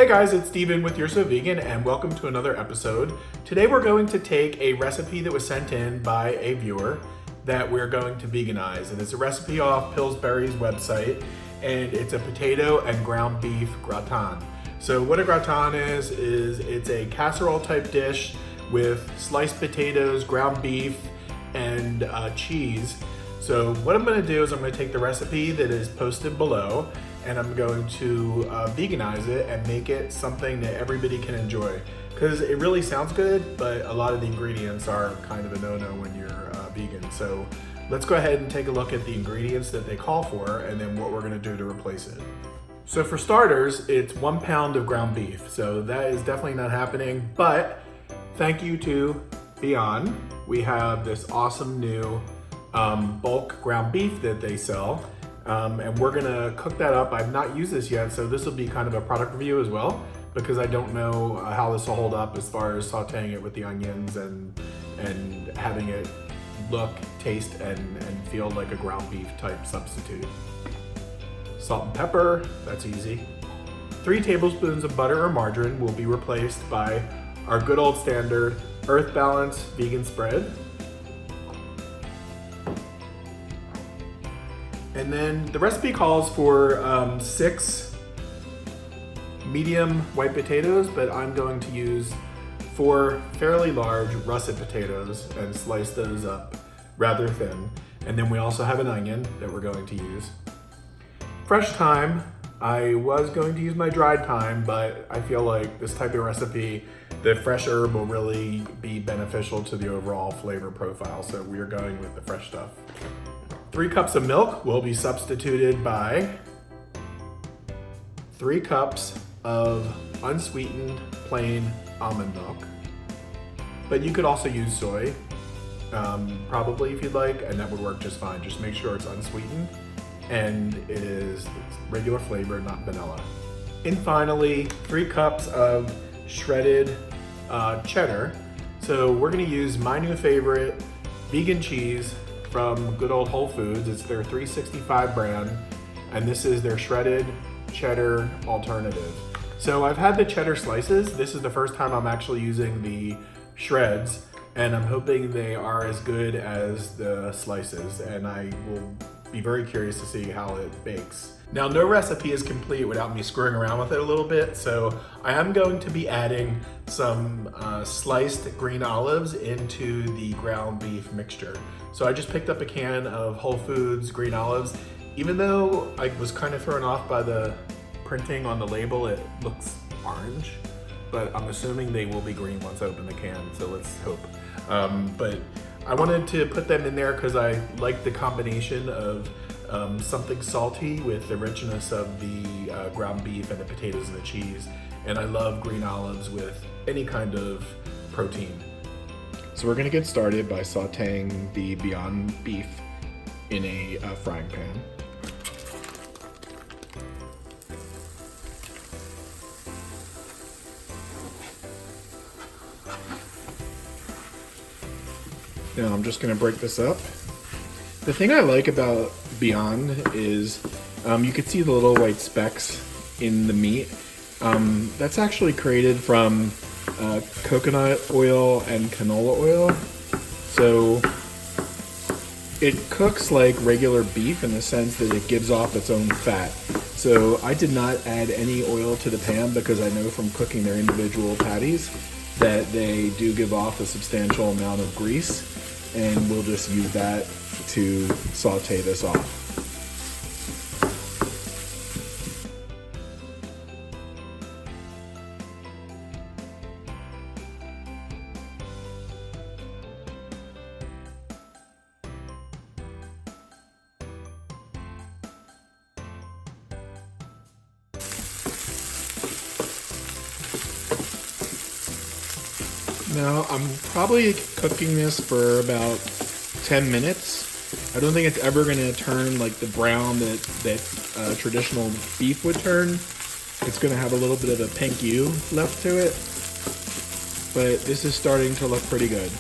guys, it's Steven with You're So Vegan and welcome to another episode. Today we're going to take a recipe that was sent in by a viewer that we're going to veganize. And it's a recipe off Pillsbury's website and it's a potato and ground beef gratin. So what a gratin is it's a casserole type dish with sliced potatoes, ground beef, and cheese. So what I'm gonna do is I'm gonna take the recipe that is posted below and I'm going to veganize it and make it something that everybody can enjoy. Because it really sounds good, but a lot of the ingredients are kind of a no-no when you're vegan. So let's go ahead and take a look at the ingredients that they call for and then what we're gonna do to replace it. So for starters, it's 1 pound of ground beef. So that is definitely not happening, but thank you to Beyond. We have this awesome new bulk ground beef that they sell. And we're gonna cook that up. I've not used this yet, so this will be kind of a product review as well, because I don't know how this will hold up as far as sauteing it with the onions and having it look, taste, and feel like a ground beef type substitute. Salt and pepper, that's easy. 3 tablespoons of butter or margarine will be replaced by our good old standard Earth Balance vegan spread. And then the recipe calls for 6 medium white potatoes, but I'm going to use 4 fairly large russet potatoes and slice those up rather thin. And then we also have an onion that we're going to use. Fresh thyme. I was going to use my dried thyme, but I feel like this type of recipe, the fresh herb will really be beneficial to the overall flavor profile. So we are going with the fresh stuff. 3 cups of milk will be substituted by 3 cups of unsweetened plain almond milk. But you could also use soy, probably if you'd like, and that would work just fine. Just make sure it's unsweetened and it's regular flavor, not vanilla. And finally, 3 cups of shredded cheddar. So we're gonna use my new favorite vegan cheese from good old Whole Foods. It's their 365 brand, and this is their shredded cheddar alternative. So I've had the cheddar slices. This is the first time I'm actually using the shreds, and I'm hoping they are as good as the slices, and I will be very curious to see how it bakes. Now, no recipe is complete without me screwing around with it a little bit, so I am going to be adding some sliced green olives into the ground beef mixture. So I just picked up a can of Whole Foods green olives. Even though I was kind of thrown off by the printing on the label, it looks orange, but I'm assuming they will be green once I open the can, so let's hope. But I wanted to put them in there because I like the combination of something salty with the richness of the ground beef and the potatoes and the cheese. And I love green olives with any kind of protein. So we're gonna get started by sauteing the Beyond beef in a frying pan. Now I'm just gonna break this up. The thing I like about Beyond is you can see the little white specks in the meat. That's actually created from coconut oil and canola oil. So it cooks like regular beef in the sense that it gives off its own fat. So I did not add any oil to the pan because I know from cooking their individual patties that they do give off a substantial amount of grease, and we'll just use that to saute this off. Now I'm probably cooking this for about 10 minutes. I don't think it's ever going to turn like the brown that traditional beef would turn. It's going to have a little bit of a pink hue left to it, but this is starting to look pretty good.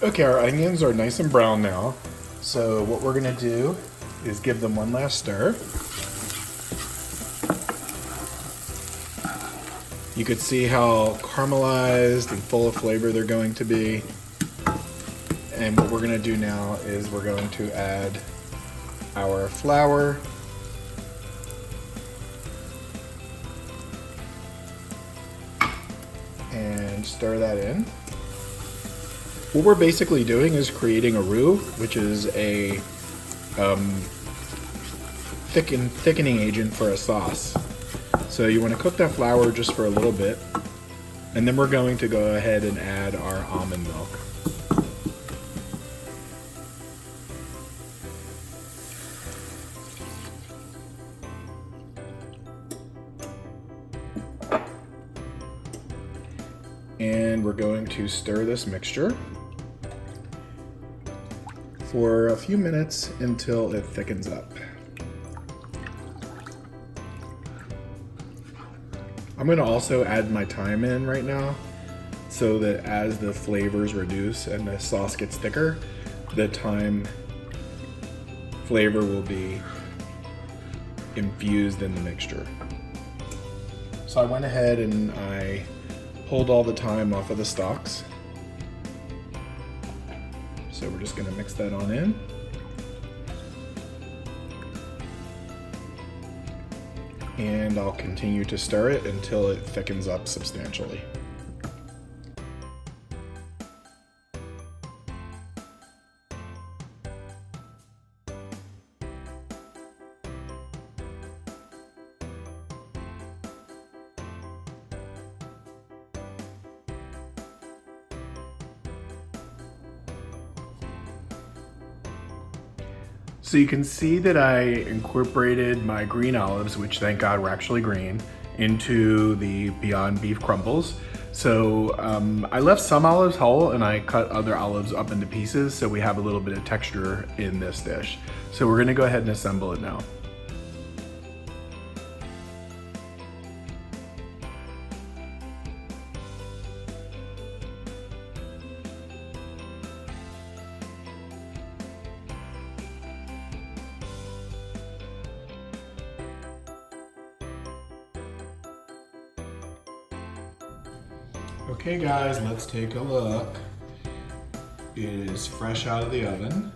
Okay, our onions are nice and brown now. So what we're gonna do is give them one last stir. You could see how caramelized and full of flavor they're going to be. And what we're gonna do now is we're going to add our flour. And stir that in. What we're basically doing is creating a roux, which is a thickening agent for a sauce. So you want to cook that flour just for a little bit, and then we're going to go ahead and add our almond milk. And we're going to stir this mixture for a few minutes until it thickens up. I'm going to also add my thyme in right now so that as the flavors reduce and the sauce gets thicker, the thyme flavor will be infused in the mixture. So I went ahead and I pulled all the thyme off of the stalks. So we're just going to mix that on in. And I'll continue to stir it until it thickens up substantially. So you can see that I incorporated my green olives, which thank God were actually green, into the Beyond Beef crumbles. So I left some olives whole and I cut other olives up into pieces so we have a little bit of texture in this dish. So we're gonna go ahead and assemble it now. Okay guys, let's take a look. It is fresh out of the oven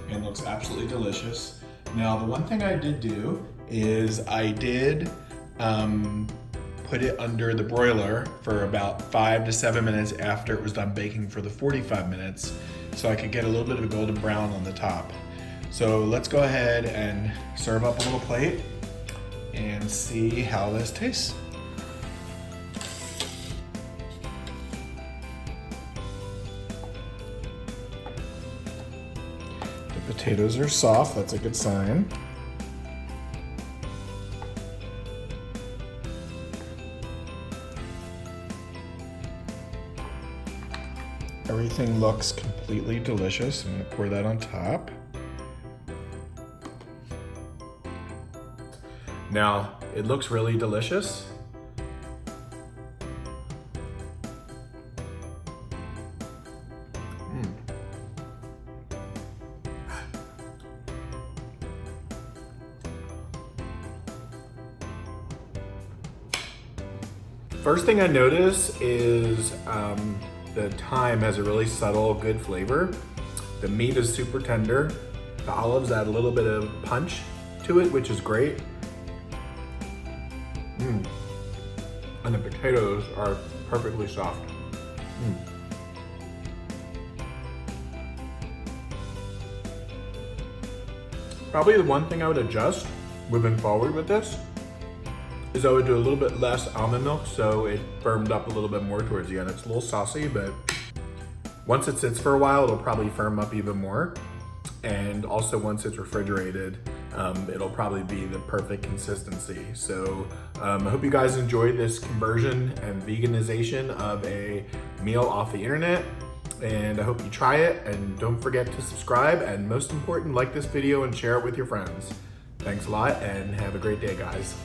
and looks absolutely delicious. Now the one thing I did do is I did put it under the broiler for about 5 to 7 minutes after it was done baking for the 45 minutes so I could get a little bit of a golden brown on the top. So let's go ahead and serve up a little plate and see how this tastes. Potatoes are soft, that's a good sign. Everything looks completely delicious. I'm gonna pour that on top. Now, it looks really delicious. First thing I notice is the thyme has a really subtle, good flavor. The meat is super tender. The olives add a little bit of punch to it, which is great. And the potatoes are perfectly soft. Probably the one thing I would adjust moving forward with this is I would do a little bit less almond milk so it firmed up a little bit more towards the end. It's a little saucy, but once it sits for a while, it'll probably firm up even more. And also once it's refrigerated, it'll probably be the perfect consistency. So I hope you guys enjoyed this conversion and veganization of a meal off the internet. And I hope you try it, and don't forget to subscribe, and most important, like this video and share it with your friends. Thanks a lot and have a great day, guys.